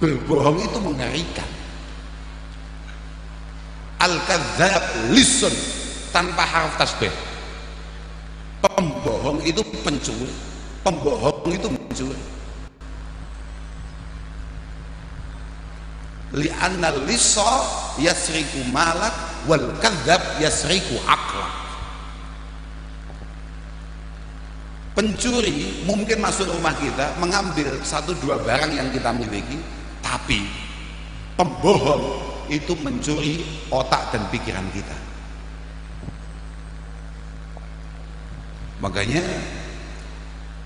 Berbohong itu mengerikan. Al-kadzdzab lisun tanpa harf tasbih. Pembohong itu pencuri. Pembohong itu mencuri. Li'anna lissa yasriku malak wal kadzdzab yasriku aqlak. Pencuri mungkin masuk rumah kita mengambil 1-2 barang yang kita miliki, tapi pembohong itu mencuri otak dan pikiran kita. Makanya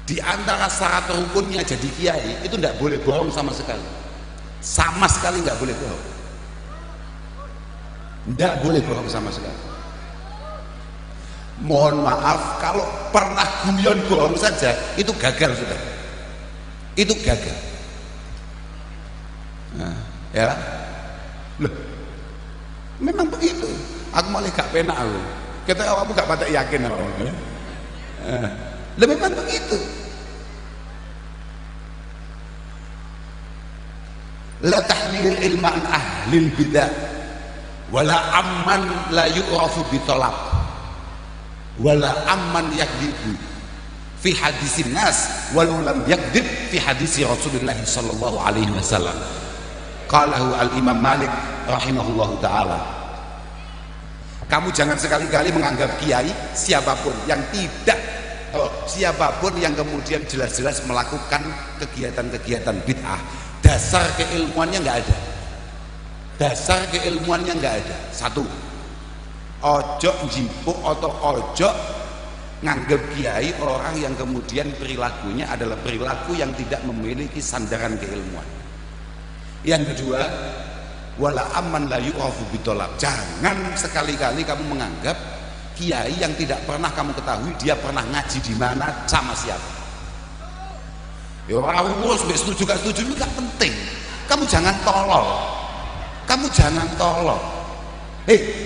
di antara syarat rukunnya jadi kiai itu tidak boleh bohong sama sekali. Sama sekali nggak boleh bohong. Tidak boleh bohong sama sekali. Mohon maaf kalau pernah guyon bohong saja itu gagal sudah. Itu gagal. Nah, ya. Loh, memang begitu. Aku malah gak penak aku. Kita kamu gak pada yakin apa? Loh, memang begitu. La tahlil ilma an ahlil bidah wala amman la yu'rafu bitolab wala amman yakdibu fi hadisin nas walau lam yakdib fi hadisi Rasulullah sallallahu alaihi wasallam. Qalahu al-Imam Malik rahimahullahu ta'ala. Kamu jangan sekali-kali menganggap kiai siapapun yang siapapun yang kemudian jelas-jelas melakukan kegiatan-kegiatan bid'ah, dasar keilmuannya nggak ada. Dasar keilmuannya nggak ada. Satu, ojo jipuk atau ojo nganggap kiai orang yang kemudian perilakunya adalah perilaku yang tidak memiliki sandaran keilmuan. Yang kedua, wala amman la yu'rafu bitolab. Jangan sekali-kali kamu menganggap kiai yang tidak pernah kamu ketahui dia pernah ngaji di mana sama siapa. Ya orang urus setuju gak setuju itu gak penting. Kamu jangan tolol. Kamu jangan tolol.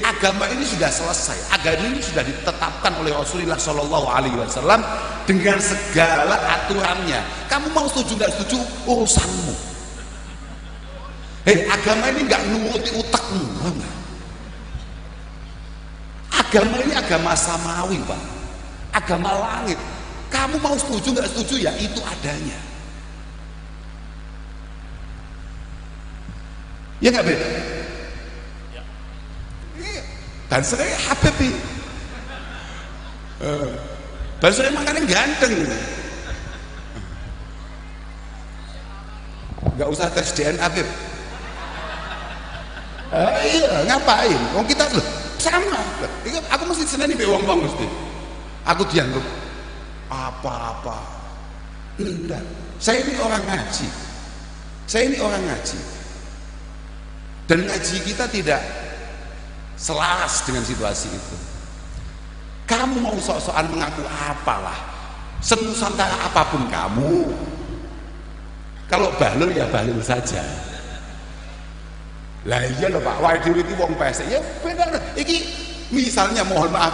Agama ini sudah selesai. Agama ini sudah ditetapkan oleh Rasulullah Shallallahu Alaihi Wasallam dengan segala aturannya. Kamu mau setuju gak setuju urusanmu. Agama ini nggak nuruti utakmu. Agama ini agama samawi, Pak. Agama langit. Kamu mau setuju nggak setuju ya itu adanya. Ya nggak beda. Dan sering Habib. Dan sering makanya ganteng. Nggak usah tes DNA, Habib. Iya, ngapain? Wong kita loh sama. Aku mesti seneni be wong-wong mesti. Aku dianggap apa-apa. Enggak. Saya ini orang ngaji. Saya ini orang ngaji. Dan ngaji kita tidak selaras dengan situasi itu. Kamu mau sok-sokan mengaku apalah, senusantara apapun kamu. Kalau bahlul ya bahlul saja. Lah iya lho Pak, wae dhewe iki wong pesek. Ya bener. Iki misalnya mohon maaf,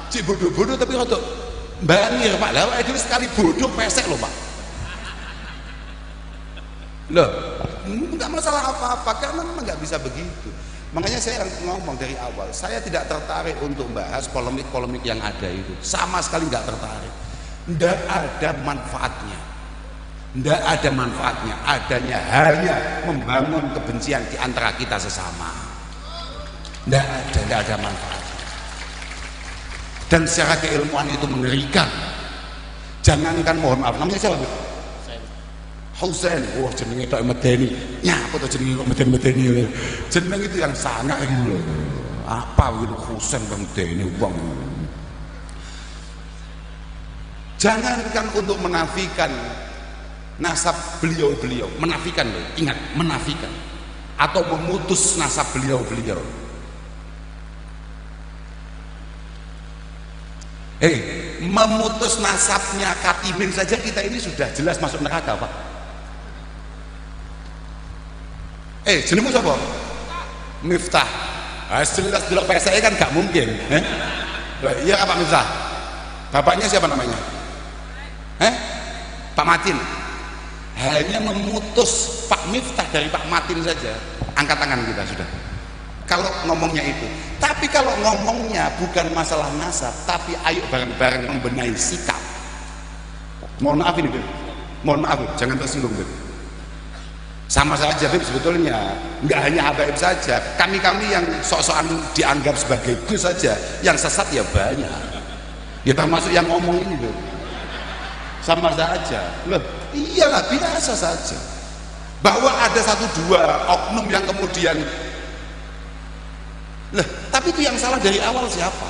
cik bodoh-bodoh tapi rodok bangir Pak. Lah wae dhewe sekali bodoh pesek lho Pak. Loh, enggak masalah apa-apa karena memang enggak bisa begitu. Makanya saya ngomong dari awal, saya tidak tertarik untuk bahas polemik-polemik yang ada itu. Sama sekali enggak tertarik. Enggak ada manfaatnya. Tidak ada manfaatnya, adanya hanya membangun kebencian di antara kita sesama. Tidak ada manfaatnya. Dan secara keilmuan itu mengerikan. Jangankan mohon maaf, namanya siapa? Husain. Wah jenenge tok medeni. Nyapa to jenenge kok medeni-medeni. Jeneng itu yang sangat gitu. Apa gitu Husain medeni wong. Jangankan untuk menafikan nasab beliau-beliau, menafikan loh, ingat, menafikan atau memutus nasab beliau-beliau. Memutus nasabnya Katimin saja kita ini sudah jelas masuk neraka Pak. Jenengmu siapa? Miftah. Jelas delok PSE kan gak mungkin. Iya Pak Miftah. Bapaknya siapa namanya? Pak Matin. hanya memutus Pak Miftah dari Pak Matin saja, angkat tangan kita sudah. Kalau ngomongnya itu, tapi kalau ngomongnya bukan masalah nasab, tapi ayo bareng-bareng membenahi sikap. Mohon maaf ini, Beb. Mohon maaf, Beb. Jangan tersinggung, Beb. Sama saja, Beb, sebetulnya nggak hanya habaib saja, kami-kami yang sok-sokan dianggap sebagai gus saja, yang sesat ya banyak. Ya termasuk yang ngomong ini, Beb. Sama saja. Loh, iyalah, biasa saja. Bahwa ada satu dua oknum yang kemudian, lah, tapi itu yang salah dari awal siapa?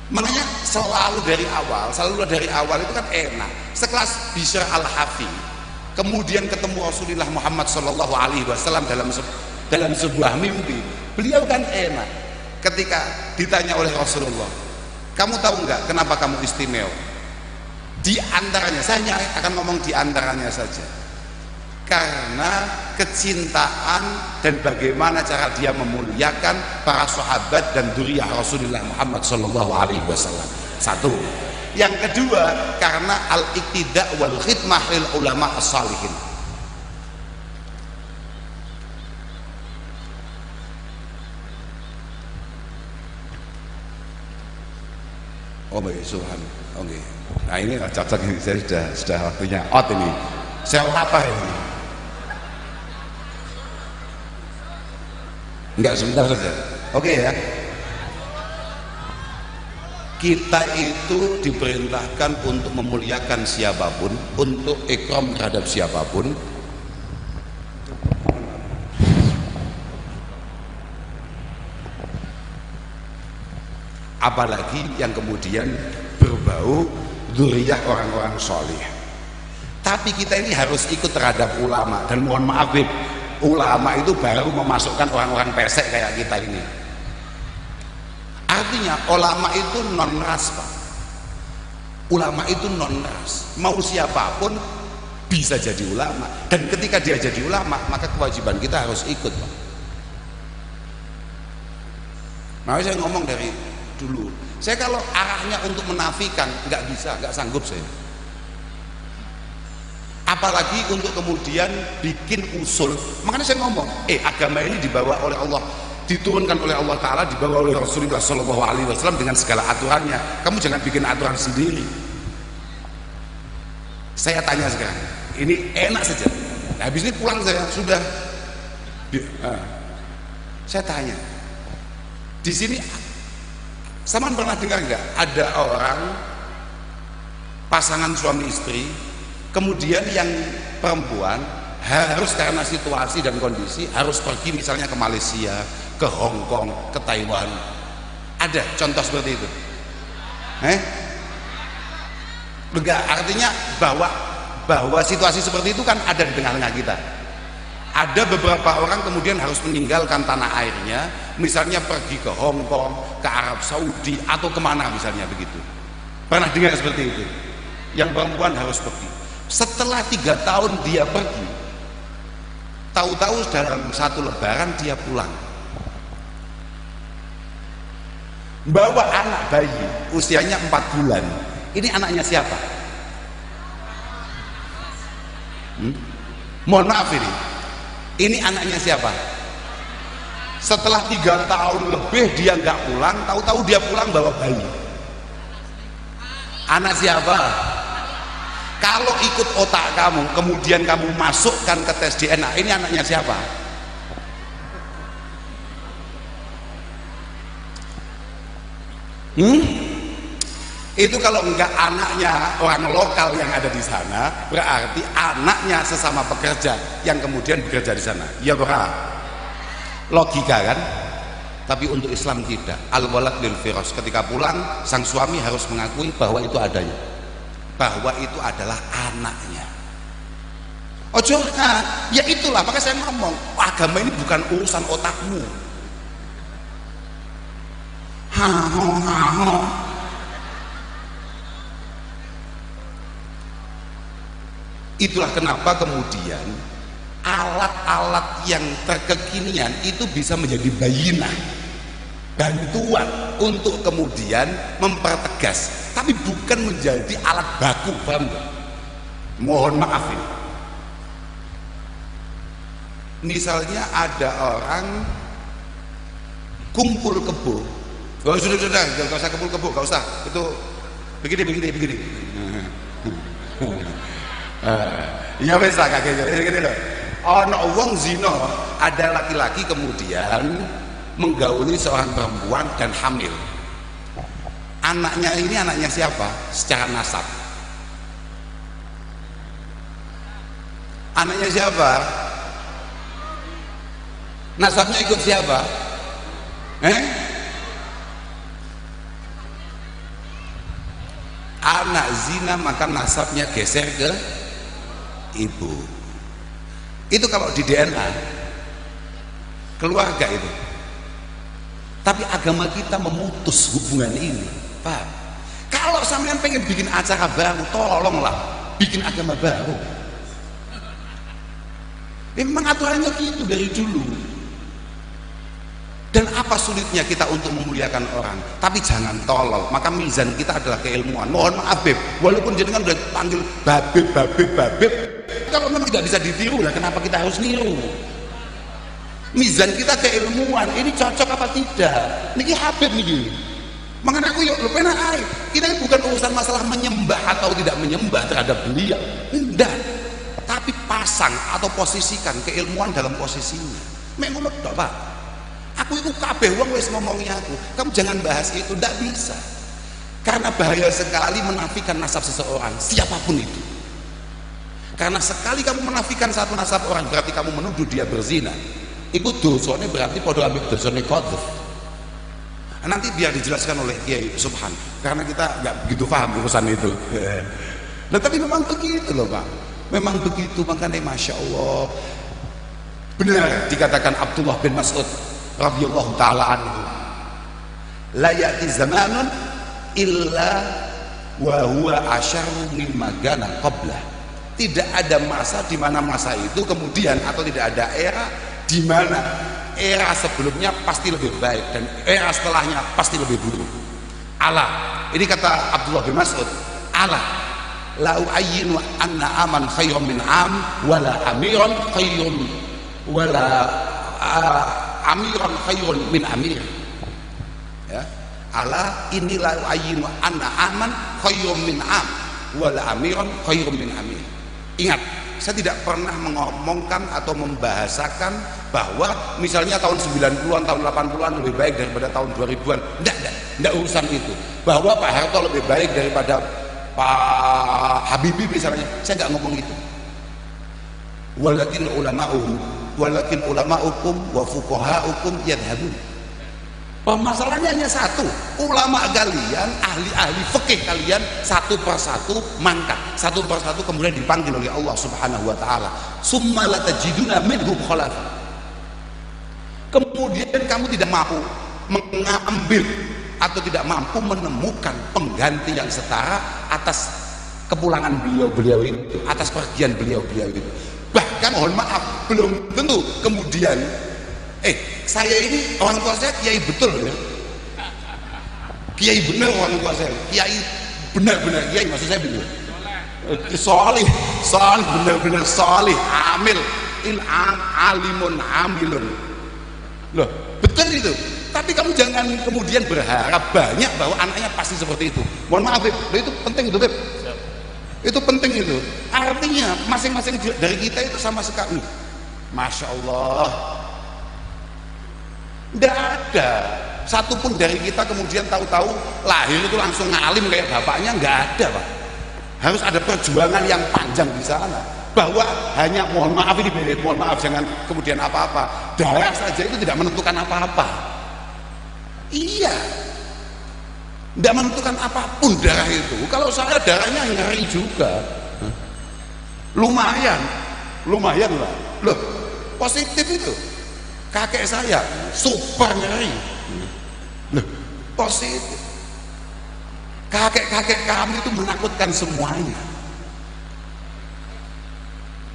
Makanya selalu dari awal itu kan enak. Sekelas Bishr al-Hafi, kemudian ketemu Rasulullah Muhammad SAW dalam sebuah mimpi. Beliau kan enak. Ketika ditanya oleh Rasulullah, kamu tahu nggak kenapa kamu istimewa? Di antaranya, saya hanya akan ngomong di antaranya saja, karena kecintaan dan bagaimana cara dia memuliakan para sahabat dan dzurriyyah Rasulullah Muhammad SAW. Satu. Yang kedua, karena al-iqtida wal khidmah lil ulama as-salihin. Oh baik, subhanallah. Oke. Nah ini cocok ini, saya sudah waktunya out ini. Saya apa ini? Enggak, sebentar saja. Oke ya. Kita itu diperintahkan untuk memuliakan siapapun, untuk ikram terhadap siapapun. Apalagi yang kemudian berbau dzurriyyah orang-orang solih. Tapi kita ini harus ikut terhadap ulama, dan mohon maaf, ulama itu baru memasukkan orang-orang pesek kayak kita ini. Artinya ulama itu non ras, Pak. Ulama itu non ras, mau siapapun bisa jadi ulama, dan ketika dia jadi ulama maka kewajiban kita harus ikut, Pak. Nah, saya ngomong dari dulu, saya kalau arahnya untuk menafikan nggak bisa, nggak sanggup saya. Apalagi untuk kemudian bikin usul. Makanya saya ngomong, agama ini dibawa oleh Allah, diturunkan oleh Allah Ta'ala, dibawa oleh Rasulullah SAW dengan segala aturannya. Kamu jangan bikin aturan sendiri. Saya tanya sekarang, ini enak saja. Nah, habis ini pulang saya sudah. Saya tanya, di sini sama pernah dengar nggak ada orang pasangan suami istri, kemudian yang perempuan harus karena situasi dan kondisi harus pergi misalnya ke Malaysia, ke Hong Kong, ke Taiwan? Ada contoh seperti itu? Enggak, artinya bahwa situasi seperti itu kan ada di tengah-tengah kita. Ada beberapa orang kemudian harus meninggalkan tanah airnya, misalnya pergi ke Hong Kong, ke Arab Saudi, atau kemana misalnya begitu. Pernah dengar seperti itu? Yang perempuan harus pergi. Setelah 3 tahun dia pergi, tahu-tahu dalam satu lebaran dia pulang, bawa anak bayi usianya 4 bulan. Ini anaknya siapa? Mohon maaf ini anaknya siapa? Setelah 3 tahun lebih dia nggak pulang, tahu-tahu dia pulang bawa bayi. Anak siapa? Kalau ikut otak kamu, kemudian kamu masukkan ke tes DNA, ini anaknya siapa? Itu kalau enggak anaknya orang lokal yang ada di sana, berarti anaknya sesama pekerja yang kemudian bekerja di sana. Ya berapa? Logika kan? Tapi untuk Islam tidak. Al-walad lil firas. Ketika pulang, sang suami harus mengakui bahwa itu adanya, bahwa itu adalah anaknya. Ojo, ya itulah. Maka saya ngomong, agama ini bukan urusan otakmu. Itulah kenapa kemudian alat-alat yang terkekinian itu bisa menjadi bayinah, bantuan untuk kemudian mempertegas, tapi bukan menjadi alat baku, paham gak? Mohon maaf ini. Misalnya ada orang kumpul kebo. Oh, sudah, gak usah kumpul kebo, gak usah. Itu begini. Ya wis lah kakek gini loh. Ono wong zina, ada laki-laki kemudian menggauli seorang perempuan dan hamil. Anaknya ini anaknya siapa? Secara nasab. Anaknya siapa? Nasabnya ikut siapa? Anak zina maka nasabnya geser ke ibu. Itu kalau di DNA keluarga itu. Tapi agama kita memutus hubungan ini, Pak. Kalau sampean pengen bikin acara baru, tolonglah bikin agama baru. Memang aturannya gitu dari dulu. Dan apa sulitnya kita untuk memuliakan orang? Tapi jangan tolol. Maka mizan kita adalah keilmuan. Mohon maaf, Beb, walaupun jenengan udah panggil babib, kalau memang tidak bisa ditiru lah, kenapa kita harus niru? Mizan kita keilmuan. Ini cocok apa tidak? Niki Habib nih. Makanya aku yuk lupain air. Kita bukan urusan masalah menyembah atau tidak menyembah terhadap beliau. Tidak. Tapi pasang atau posisikan keilmuan dalam posisinya. Memang betul, Pak. Aku itu kabeh wong wis ngomongnya aku. Kamu jangan bahas itu, tidak bisa. Karena bahaya sekali menafikan nasab seseorang, siapapun itu. Karena sekali kamu menafikan satu nasab orang, berarti kamu menuduh dia berzina. Itu dosanya berarti pada ambil dosanya qadzaf. Nanti biar dijelaskan oleh Kiai Subhan, karena kita nggak begitu paham urusan itu. Nah, tapi memang begitu loh, Pak. Memang begitu, makanya Masya Allah. Benar dikatakan Abdullah bin Mas'ud radhiyallahu taala anhu, la ya'ti zamanun illa wa huwa asyaru mimma kana qablah. Tidak ada masa di mana masa itu kemudian, atau tidak ada era di mana era sebelumnya pasti lebih baik dan era setelahnya pasti lebih buruk. Allah, ini kata Abdullah bin Mas'ud, Allah la u'ayyinu anna aman khayrun min am wala amiran khayrun wala amiran khayrun min amir. Ya, ala inilah ayinu anna aman khayrun min am wala amiran khayrun min amir. Ingat, saya tidak pernah mengomongkan atau membahasakan bahwa misalnya tahun 90-an, tahun 80-an lebih baik daripada tahun 2000-an. Tidak urusan itu. Bahwa Pak Harto lebih baik daripada Pak Habibie misalnya, saya nggak ngomong itu. Walakin ulama'ukum wa fuqaha'ukum yadhhabun. Masalahnya hanya satu, ulama kalian, ahli-ahli fikih kalian satu persatu mangkat, satu persatu kemudian dipanggil oleh Allah Subhanahu wa taala. Summa la tajiduna minhum khalafa. Kemudian kamu tidak mampu mengambil atau tidak mampu menemukan pengganti yang setara atas kepulangan beliau-beliau itu, atas pergian beliau-beliau itu. Bahkan mohon maaf, belum tentu kemudian saya ini orang tua saya kiai betul ya, kiai benar orang tua saya, kiai benar-benar kiai, maksud saya begitu, solih benar-benar solih, amil alimun amilun loh, betul itu. Tapi kamu jangan kemudian berharap banyak bahwa anaknya pasti seperti itu. Mohon maaf, Beb, itu penting itu, Beb. Itu penting itu. Artinya masing-masing dari kita itu sama sekali, Masya Allah, tidak ada satupun dari kita kemudian tahu-tahu lahir itu langsung ngalim kayak bapaknya, nggak ada, Pak. Harus ada perjuangan yang panjang di sana. Bahwa hanya mohon maaf ini, mohon maaf, jangan kemudian apa-apa, darah saja itu tidak menentukan apa-apa. Iya, tidak menentukan apapun darah itu. Kalau saya darahnya ngeri juga, lumayan lah. Loh, positif itu. Kakek saya super nyeri. Loh, positif. Kakek-kakek kami itu menakutkan semuanya.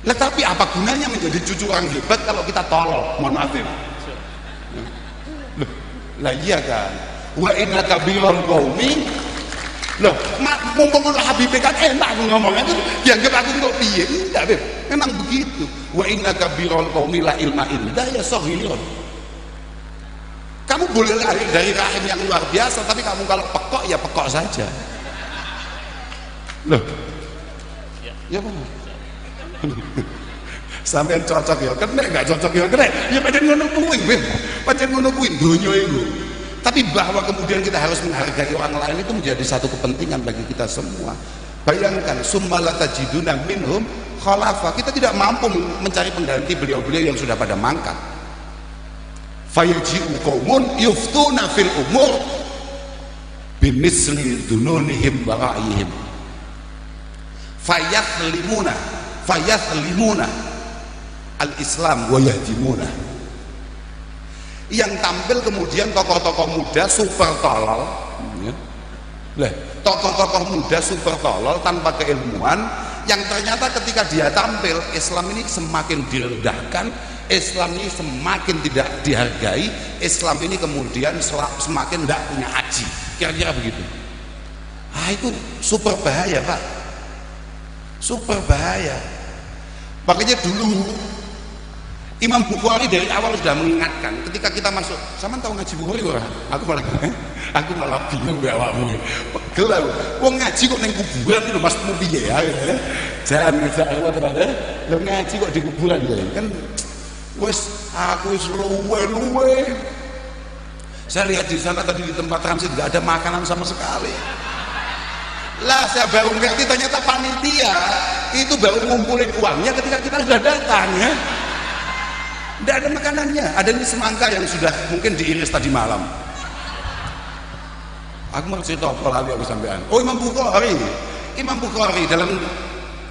Tetapi apa gunanya menjadi cucu orang hebat kalau kita tolol? Mohon maaf ya. Lah iya kan. Wa inna kabirul qaumi Loh, mumpung ono Habib kan enak aku ngomong itu dianggap aku kok piye? Enggak, Beb. Memang begitu. Wa innaka birul qaumi la ilma inda ya saghirun. Kamu boleh lahir dari rahim yang luar biasa, tapi kamu kalau pekok ya pekok saja. Loh. Ya benar. Sampeyan cocok ya, kena enggak cocok ya, kena. Ya pancen ngono kuwi, Beb. Pancen ngono kuwi donya iku. Tapi bahwa kemudian kita harus menghargai orang lain itu menjadi satu kepentingan bagi kita semua. Bayangkan, summa latajiduna minhum khalafa. Kita tidak mampu mencari pengganti beliau-beliau yang sudah pada mangkat. Fayaji'u qaumun yuftuna fil umur bimisli dununihim wa ra'yihim. Fayathlimuna al-Islam wa yahdimuna. Yang tampil kemudian tokoh-tokoh muda super tolol, tokoh-tokoh muda super tolol tanpa keilmuan, yang ternyata ketika dia tampil Islam ini semakin direndahkan, Islam ini semakin tidak dihargai, Islam ini kemudian semakin tidak punya aji, kira-kira begitu. Itu super bahaya, Pak, super bahaya. Makanya dulu Imam Bukhari dari awal sudah mengingatkan ketika kita masuk, sama tahu ngaji Bukhari ora? Aku malah bingung mbek awakmu. Pegel aku. Wong ngaji kok ning kuburan itu Mas mu piye ya? Jangan Allah tenan. Lo ngaji kok di kuburan ya? Kan wis aku wis luwe. Saya lihat di sana tadi di tempat transit enggak ada makanan sama sekali. Lah saya baru ngerti ternyata panitia itu baru ngumpulin uangnya ketika kita sudah datang ya. Tidak ada makanannya, ada ini semangka yang sudah mungkin diiris tadi malam. Aku mau cerita apa lagi aku sampean. Oh, Imam Bukhari dalam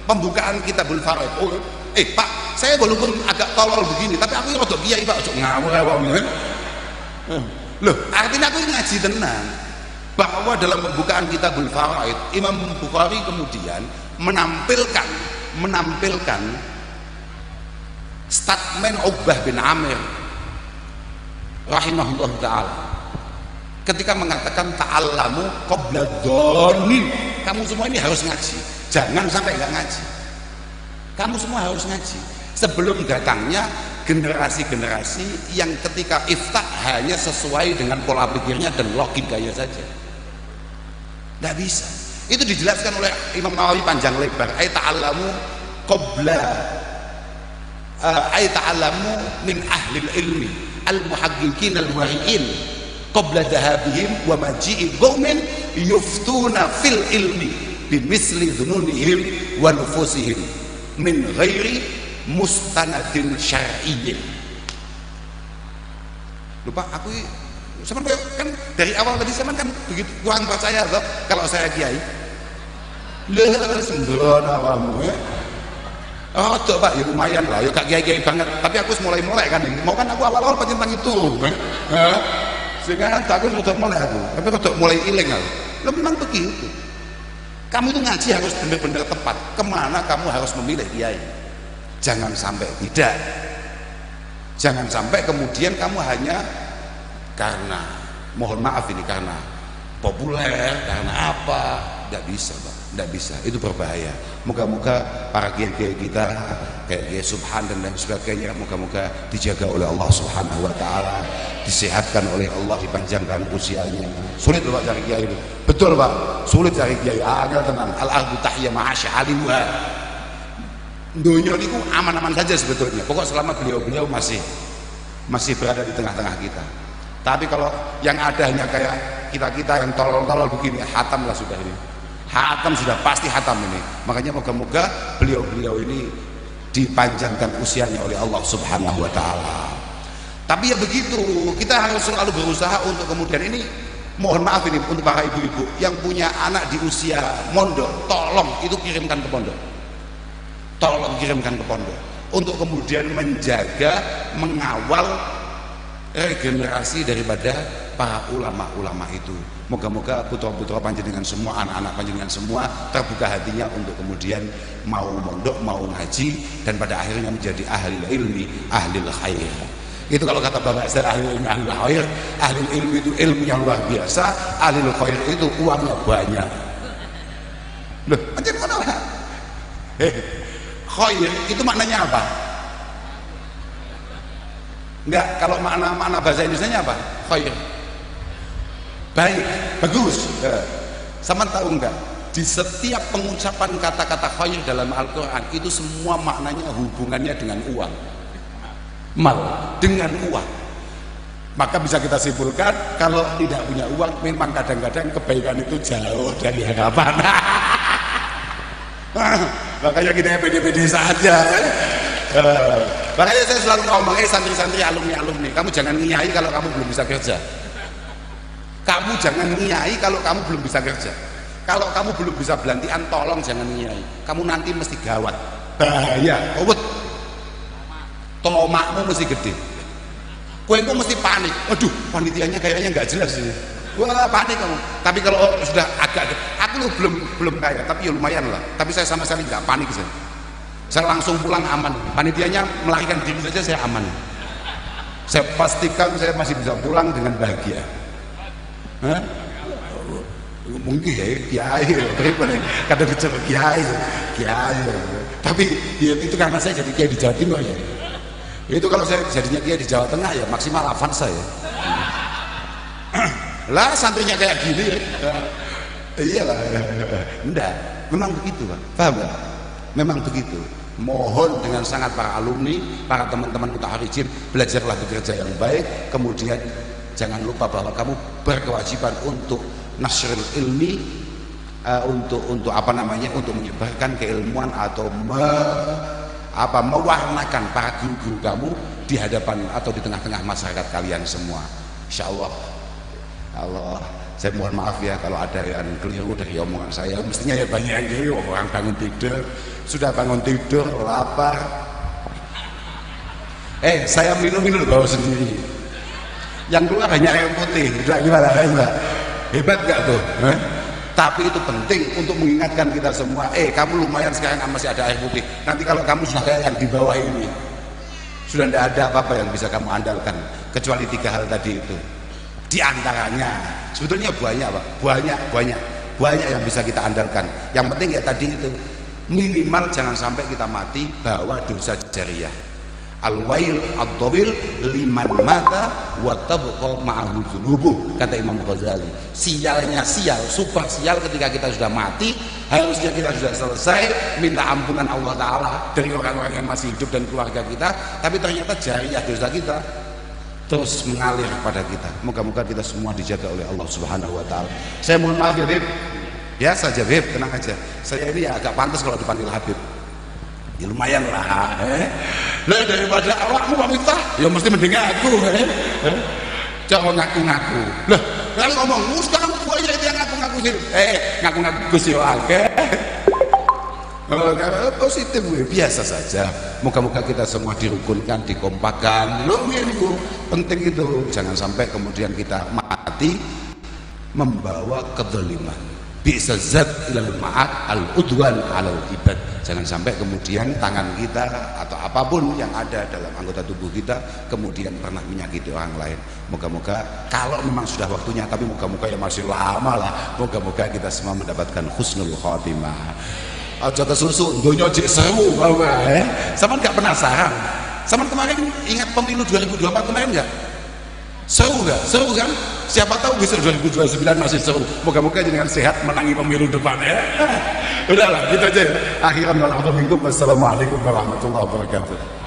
pembukaan Kitabul Faraid. Oh, Pak, saya walaupun agak tolol begini, tapi aku rodok kiai Pak, ojo ngawur awakmu. Loh, artinya aku ngaji tenang. Bahwa dalam pembukaan Kitabul Faraid, Imam Bukhari kemudian menampilkan statement Uqbah bin Amir rahimahullah ta'ala ketika mengatakan ta'allamu qabla dhonni. Kamu semua ini harus ngaji, jangan sampai nggak ngaji. Kamu semua harus ngaji sebelum datangnya generasi-generasi yang ketika iftah hanya sesuai dengan pola pikirnya dan logikanya saja. Nggak bisa. Itu dijelaskan oleh Imam Nawawi panjang lebar. Ta'allamu qabla ta'alamu min ahlil ilmi al-muhaqqiqin al-wari'in qabla dhahabihim wa maji'i qaumin yuftuna fil ilmi bimisli dhununihim wa nufusihim min ghairi mustanadin syar'iyyin. Lupa aku sama kan dari awal tadi sama kan begitu kurang percaya toh kalau saya kiai. Lah sembrono awakmu ya. Oh, Pak, ya lumayan lah, ya gak kiai-kiai banget. Tapi aku mulai kan, mau kan aku awal-awal penyentang itu, sehingga aku sudah mulai tapi sudah mulai iling aku. Lo memang begitu. Kamu itu ngaji harus benar-benar tepat. Kemana kamu harus memilih kiai? Jangan sampai tidak. Jangan sampai kemudian kamu hanya karena, mohon maaf ini karena populer, karena apa? Tidak bisa, Pak. Tidak bisa, itu berbahaya. Moga-moga para kiai-kiai kita kayak Kiai Subhan dan lain sebagainya, moga-moga dijaga oleh Allah Subhanahu wa taala, disehatkan oleh Allah, dipanjangkan usianya. Sulit loh Pak cari kiai itu. Betul Pak, sulit cari kiai. Agak tenang. Al-ardu tahya ma'asya alimuha. Dunia ini aman-aman saja sebetulnya. Pokok selama beliau-beliau masih berada di tengah-tengah kita. Tapi kalau yang ada hanya kayak kita-kita yang tolol-tolol begini, hatam lah sudah ini. Hatam sudah pasti hatam ini. Makanya moga-moga beliau-beliau ini dipanjangkan usianya oleh Allah Subhanahu wa taala. Tapi ya begitu, kita harus selalu berusaha untuk kemudian ini, mohon maaf ini untuk para ibu-ibu yang punya anak di usia mondok, tolong itu kirimkan ke pondok. Tolong kirimkan ke pondok untuk kemudian menjaga, mengawal regenerasi daripada para ulama-ulama itu. Moga-moga putra-putra panjenengan semua, anak-anak panjenengan semua terbuka hatinya untuk kemudian mau mondok, mau ngaji, dan pada akhirnya menjadi ahli ilmi, ahli khair. Itu kalau kata Bapak saya, ahli ilmi, ahli khair. Ahli ilmi itu ilmu yang luar biasa, ahli khair itu uangnya banyak. Loh, macam mana? Khair itu maknanya apa? Enggak, kalau makna bahasa Indonesianya apa? Khair. Baik, bagus. Sama tahu enggak? Di setiap pengucapan kata-kata khair dalam Al-Quran itu semua maknanya hubungannya dengan uang, mal, dengan uang. Maka bisa kita simpulkan kalau tidak punya uang memang kadang-kadang kebaikan itu jauh dari harapan. Makanya kita pede-pede saja. Makanya saya selalu ngomong, santri-santri, alumni, kamu jangan ngiyai kalau kamu belum bisa kerja. Kamu jangan ngiyai kalau kamu belum bisa kerja. Kalau kamu belum bisa belantian, tolong jangan ngiyai. Kamu nanti mesti gawat, bahaya, kowet. Tomakmu mesti gede. Kue itu mesti panik. Aduh, panitianya kayaknya nggak jelas ini. Wah, panik kamu. Tapi kalau sudah agak, aku belum kaya, tapi ya lumayan lah. Tapi saya sama sekali nggak panik saya. Saya langsung pulang aman. Panitianya melarikan diri saja saya aman. Saya pastikan saya masih bisa pulang dengan bahagia. Hah? Mungkin ya kiai, kadang kecil kiai. Tapi ya, itu karena saya jadi kiai di Jawa Timur ya. Itu kalau saya jadinya kiai di Jawa Tengah ya maksimal Avanza ya. Lah santrinya kayak gini ya. Iyalah. Enggak, memang begitu Pak. Paham nggak? Memang begitu. Mohon dengan sangat para alumni, para teman-teman mutaharijin, belajarlah bekerja yang baik. Kemudian jangan lupa bahwa kamu berkewajiban untuk nasrul ilmi, untuk apa namanya, untuk menyebarkan keilmuan atau mewarnakan para guru-guru kamu di hadapan atau di tengah-tengah masyarakat kalian semua. Insyaallah. Allah, saya mohon maaf ya kalau ada yang keliru dari omongan saya. Mestinya ya banyak yang keliru, orang bangun tidur, sudah bangun tidur lapar. Saya minum bawa sendiri. Yang keluar hanya air putih. Gimana Mbak? Hebat gak tuh? Tapi itu penting untuk mengingatkan kita semua. Kamu lumayan sekarang masih ada air putih. Nanti kalau kamu sudah kayak yang di bawah ini, sudah tidak ada apa-apa yang bisa kamu andalkan kecuali 3 hal tadi itu. Di antaranya sebetulnya banyak Pak, banyak yang bisa kita andalkan. Yang penting ya tadi itu, minimal jangan sampai kita mati bawa dosa jariyah. Al-wail ad-dhabil liman mata wa tabqa ma'ahu dzunubuh, kata Imam Ghazali. Sialnya sial, super sial ketika kita sudah mati. Harusnya kita sudah selesai minta ampunan Allah Ta'ala dari orang-orang yang masih hidup dan keluarga kita, tapi ternyata jariyah dosa kita terus mengalir kepada kita. Moga-moga kita semua dijaga oleh Allah Subhanahu wa Ta'ala. Saya mohon maaf ya Bib, ya saja Bib, tenang aja. Saya ini ya agak pantas kalau dipanggil Habib. Ya lumayan lah, Lah daripada awakmu Pak Miftah, ya mesti mending aku, Jangan ngaku-ngaku. Lah, kan ngomong, sekarang buaya itu yang ngaku-ngaku sih. Ngaku-ngaku Gus yo akeh. Positif, biasa saja. Moga-moga kita semua dirukunkan, dikompakan. Loh, itu penting itu. Jangan sampai kemudian kita mati membawa kezaliman. Bisa zat ilal ma'at al-udwan alal ibad. Jangan sampai kemudian tangan kita atau apapun yang ada dalam anggota tubuh kita kemudian pernah menyakiti orang lain. Moga-moga kalau memang sudah waktunya, tapi moga-moga ya masih lama lah. Moga-moga kita semua mendapatkan husnul khotimah. Aja kesusu donya jek seru bae. Sampeyan gak penasaran? Sampeyan kemarin ingat pemilu 2024 kemarin enggak? Seru enggak? Seru kan? Siapa tahu besok 2029 masih seru. Moga-moga dengan sehat menangi pemilu depan ya. Udahlah, gitu aja. Akhiran wal akhir minkum. Wassalamualaikum warahmatullahi wabarakatuh.